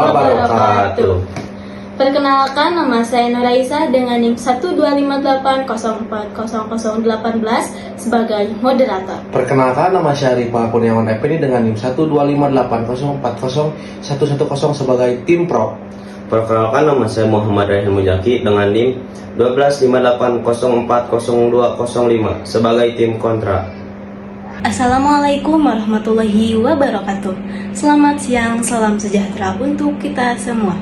wabarakatuh. Perkenalkan, nama saya Nuraisa dengan NIM 12580400018 sebagai moderator. Perkenalkan, nama saya Rifa Kurniawan Effendi dengan NIM 12580404110 sebagai tim pro. Perkenalkan, nama saya Muhammad Raihan Mujaki dengan NIM 12580400205 sebagai tim kontra. Assalamualaikum warahmatullahi wabarakatuh. Selamat siang, salam sejahtera untuk kita semua.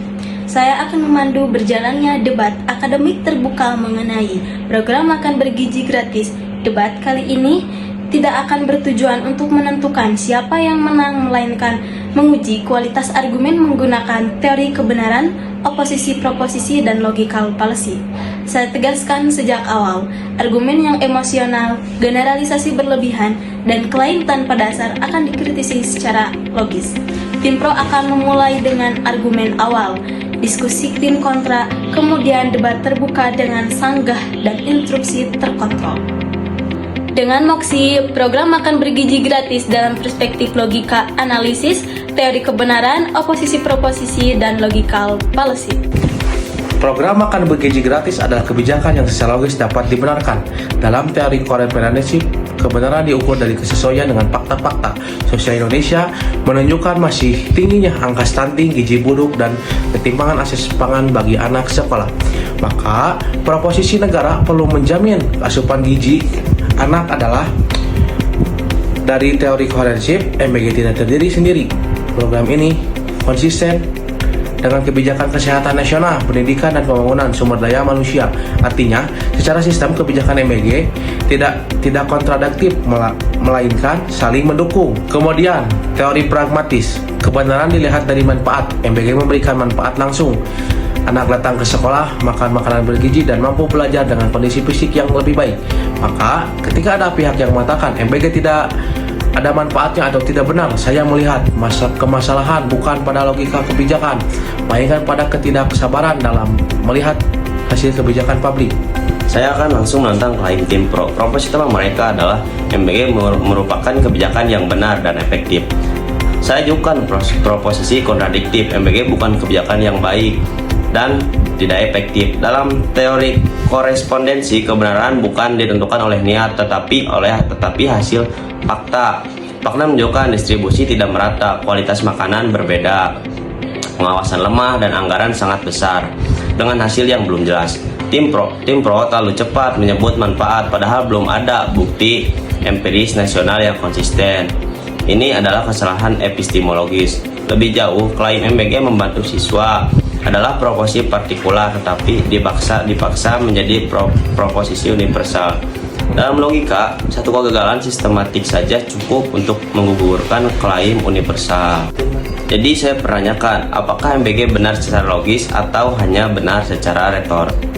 Saya akan memandu berjalannya debat akademik terbuka mengenai program makan bergizi gratis. Debat kali ini tidak akan bertujuan untuk menentukan siapa yang menang, melainkan menguji kualitas argumen menggunakan teori kebenaran, oposisi proposisi, dan logical fallacy. Saya tegaskan sejak awal, argumen yang emosional, generalisasi berlebihan, dan klaim tanpa dasar akan dikritisi secara logis. Tim pro akan memulai dengan argumen awal, diskusi tim kontra, kemudian debat terbuka dengan sanggah dan instruksi terkontrol. Dengan moksi, program makan bergizi gratis dalam perspektif logika analisis, teori kebenaran, oposisi proposisi, dan logical fallacy. Program makan bergizi gratis adalah kebijakan yang secara logis dapat dibenarkan. Dalam teori komprehensif, kebenaran diukur dari kesesuaian dengan fakta-fakta sosial Indonesia menunjukkan masih tingginya angka stunting, gizi buruk, dan ketimpangan akses pangan bagi anak sekolah. Maka, proposisi negara perlu menjamin asupan gizi anak adalah dari teori komprehensif. MBG tidak terdiri sendiri. Program ini konsisten dengan kebijakan kesehatan nasional, pendidikan, dan pembangunan sumber daya manusia. Artinya, secara sistem kebijakan MBG tidak kontradiktif, melainkan saling mendukung. Kemudian, teori pragmatis. Kebenaran dilihat dari manfaat. MBG memberikan manfaat langsung. Anak datang ke sekolah, makan makanan bergizi, dan mampu belajar dengan kondisi fisik yang lebih baik. Maka, ketika ada pihak yang mengatakan MBG tidak ada manfaatnya atau tidak benar, saya melihat kemasalahan bukan pada logika kebijakan, melainkan pada ketidaksabaran dalam melihat hasil kebijakan publik. Saya akan langsung menentang klaim tim pro. Proposisi utama mereka adalah MBG merupakan kebijakan yang benar dan efektif. Saya ajukan proposisi kontradiktif. MBG bukan kebijakan yang baik dan tidak efektif. Dalam teori korespondensi, kebenaran bukan ditentukan oleh niat tetapi hasil fakta. Fakta menunjukkan distribusi tidak merata, kualitas makanan berbeda, pengawasan lemah, dan anggaran sangat besar dengan hasil yang belum jelas. Tim pro terlalu cepat menyebut manfaat padahal belum ada bukti empiris nasional yang konsisten. Ini adalah kesalahan epistemologis. Lebih jauh, klaim MBG membantu siswa adalah proposisi partikular tetapi dipaksa menjadi proposisi universal. Dalam logika, satu kegagalan sistematik saja cukup untuk menggugurkan klaim universal. Jadi saya pertanyakan, apakah MBG benar secara logis atau hanya benar secara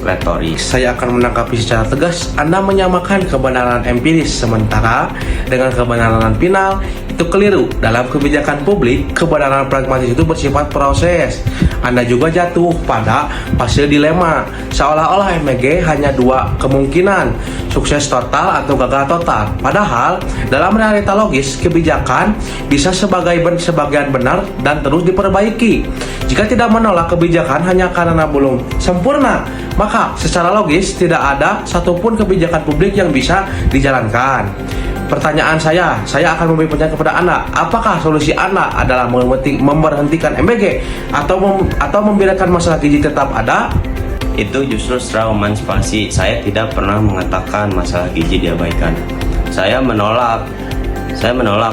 retoris? Saya akan menanggapi secara tegas. Anda menyamakan kebenaran empiris sementara dengan kebenaran final. Itu keliru. Dalam kebijakan publik, kebenaran pragmatis itu bersifat proses. Anda juga jatuh pada fase dilema, seolah-olah MBG hanya dua kemungkinan, sukses total atau gagal total. Padahal dalam realita logis, kebijakan bisa sebagian benar dan terus diperbaiki. Jika tidak menolak kebijakan hanya karena belum sempurna, maka secara logis tidak ada satupun kebijakan publik yang bisa dijalankan. Pertanyaan saya akan memberi pertanyaan kepada Anda. Apakah solusi Anda adalah memberhentikan MBG atau membiarkan masalah gizi tetap ada? Itu justru emansipasi. Saya tidak pernah mengatakan masalah gizi diabaikan. Saya menolak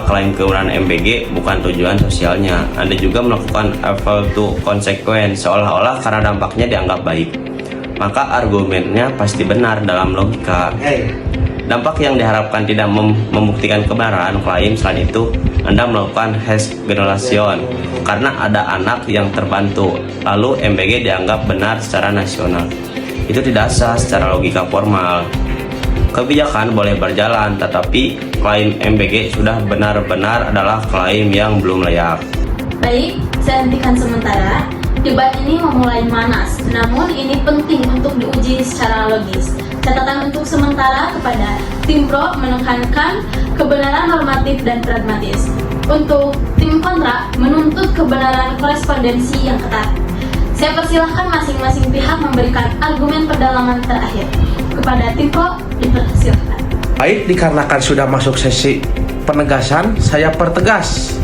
klaim kebenaran MBG bukan tujuan sosialnya. Anda juga melakukan appeal to consequence seolah-olah karena dampaknya dianggap baik. Maka argumennya pasti benar dalam logika. Dampak yang diharapkan tidak membuktikan kebenaran klaim. Selain itu, Anda melakukan hash generation karena ada anak yang terbantu, lalu MBG dianggap benar secara nasional. Itu tidak sah secara logika formal. Kebijakan boleh berjalan, tetapi klaim MBG sudah benar-benar adalah klaim yang belum layak. Baik, saya hentikan sementara. Debat ini memulai panas, namun ini penting untuk diuji secara logis. Catatan untuk sementara kepada tim pro menekankan kebenaran normatif dan pragmatis. Untuk tim kontra menuntut kebenaran korespondensi yang ketat. Saya persilahkan masing-masing pihak memberikan argumen pendalaman terakhir. Kepada tim pro, dipersilahkan. Baik, dikarenakan sudah masuk sesi penegasan, saya pertegas.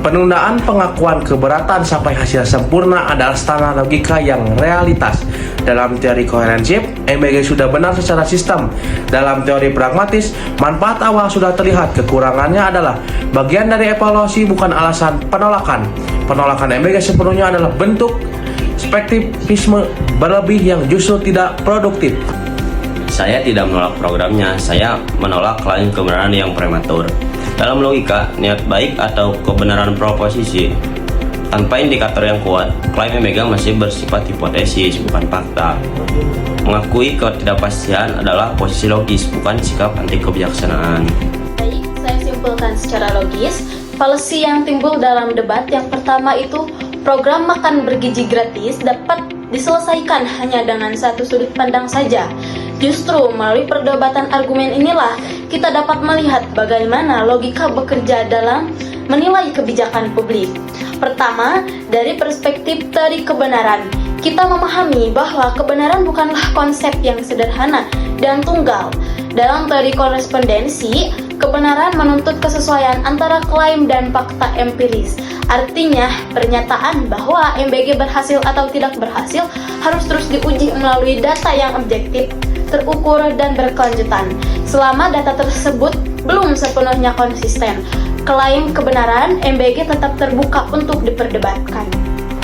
Penundaan pengakuan keberatan sampai hasil sempurna adalah standar logika yang realitas. Dalam teori koherensif, MBG sudah benar secara sistem. Dalam teori pragmatis, manfaat awal sudah terlihat. Kekurangannya adalah bagian dari evaluasi, bukan alasan penolakan. Penolakan MBG sepenuhnya adalah bentuk spektivisme berlebih yang justru tidak produktif. Saya tidak menolak programnya, saya menolak klaim kebenaran yang prematur. Dalam logika, niat baik atau kebenaran proposisi tanpa indikator yang kuat, klaim MBG masih bersifat hipotesis, bukan fakta. Mengakui ketidakpastian adalah posisi logis, bukan sikap anti kebijaksanaan. Baik, saya simpulkan secara logis, fallacy yang timbul dalam debat yang pertama itu program makan bergizi gratis dapat diselesaikan hanya dengan satu sudut pandang saja. Justru melalui perdebatan argumen inilah kita dapat melihat bagaimana logika bekerja dalam menilai kebijakan publik. Pertama, dari perspektif teori kebenaran, kita memahami bahwa kebenaran bukanlah konsep yang sederhana dan tunggal. Dalam teori korespondensi, kebenaran menuntut kesesuaian antara klaim dan fakta empiris. Artinya, pernyataan bahwa MBG berhasil atau tidak berhasil harus terus diuji melalui data yang objektif, terukur, dan berkelanjutan. Selama data tersebut belum sepenuhnya konsisten, klaim kebenaran MBG tetap terbuka untuk diperdebatkan.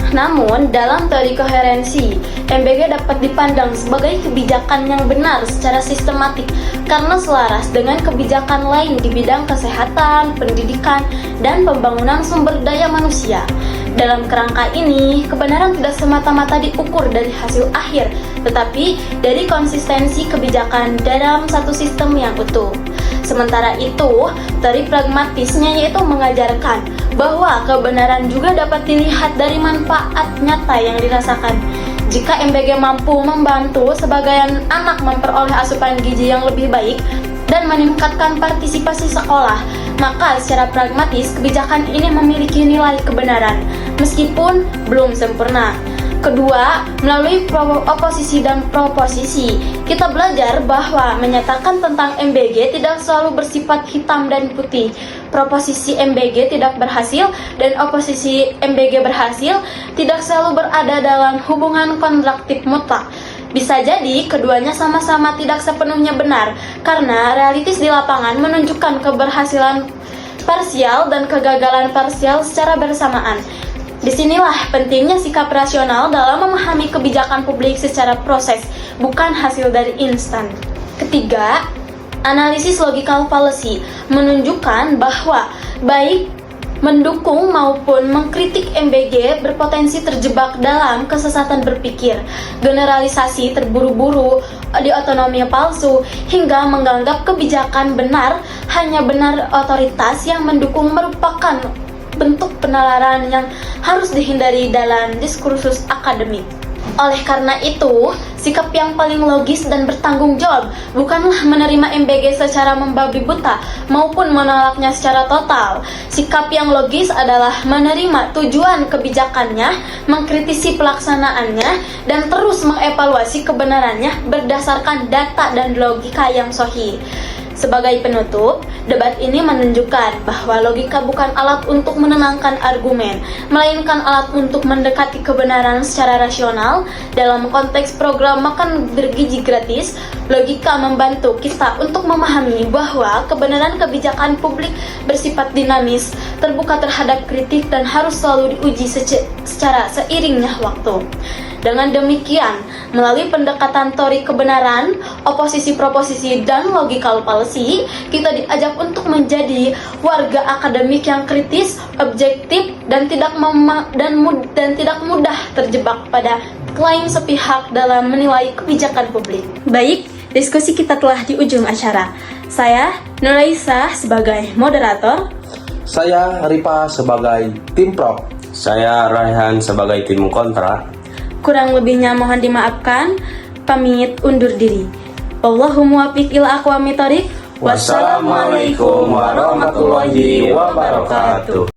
Namun, dalam teori koherensi, MBG dapat dipandang sebagai kebijakan yang benar secara sistematik karena selaras dengan kebijakan lain di bidang kesehatan, pendidikan, dan pembangunan sumber daya manusia. Dalam kerangka ini, kebenaran tidak semata-mata diukur dari hasil akhir, tetapi dari konsistensi kebijakan dalam satu sistem yang utuh. Sementara itu, teori pragmatisnya yaitu mengajarkan bahwa kebenaran juga dapat dilihat dari manfaat nyata yang dirasakan. Jika MBG mampu membantu sebagian anak memperoleh asupan gizi yang lebih baik dan meningkatkan partisipasi sekolah, maka secara pragmatis kebijakan ini memiliki nilai kebenaran, meskipun belum sempurna. Kedua, melalui oposisi dan proposisi, kita belajar bahwa menyatakan tentang MBG tidak selalu bersifat hitam dan putih. Proposisi MBG tidak berhasil dan oposisi MBG berhasil tidak selalu berada dalam hubungan kontraktif mutlak. Bisa jadi keduanya sama-sama tidak sepenuhnya benar, karena realitas di lapangan menunjukkan keberhasilan parsial dan kegagalan parsial secara bersamaan. Disinilah pentingnya sikap rasional dalam memahami kebijakan publik secara proses, bukan hasil dari instan. Ketiga, analisis logical fallacy menunjukkan bahwa baik mendukung maupun mengkritik MBG berpotensi terjebak dalam kesesatan berpikir, generalisasi terburu-buru, diotonomi palsu, hingga menganggap kebijakan benar hanya benar otoritas yang mendukung merupakan bentuk penalaran yang harus dihindari dalam diskursus akademik. Oleh karena itu, sikap yang paling logis dan bertanggung jawab bukanlah menerima MBG secara membabi buta maupun menolaknya secara total. Sikap yang logis adalah menerima tujuan kebijakannya, mengkritisi pelaksanaannya, dan terus mengevaluasi kebenarannya berdasarkan data dan logika yang sahih. Sebagai penutup, debat ini menunjukkan bahwa logika bukan alat untuk menenangkan argumen, melainkan alat untuk mendekati kebenaran secara rasional. Dalam konteks program makan bergizi gratis, logika membantu kita untuk memahami bahwa kebenaran kebijakan publik bersifat dinamis, terbuka terhadap kritik, dan harus selalu diuji secara seiringnya waktu. Dengan demikian, melalui pendekatan teori kebenaran, oposisi proposisi, dan logical fallacy, kita diajak untuk menjadi warga akademik yang kritis, objektif, dan tidak mudah terjebak pada klaim sepihak dalam menilai kebijakan publik. Baik, diskusi kita telah di ujung acara. Saya Nuraisa sebagai moderator. Saya Ripa sebagai tim pro. Saya Raihan sebagai tim kontra. Kurang lebihnya mohon dimaafkan. Pamit undur diri. Wallahu muwaffiq ila aqwamit thoriq. Wassalamualaikum warahmatullahi wabarakatuh.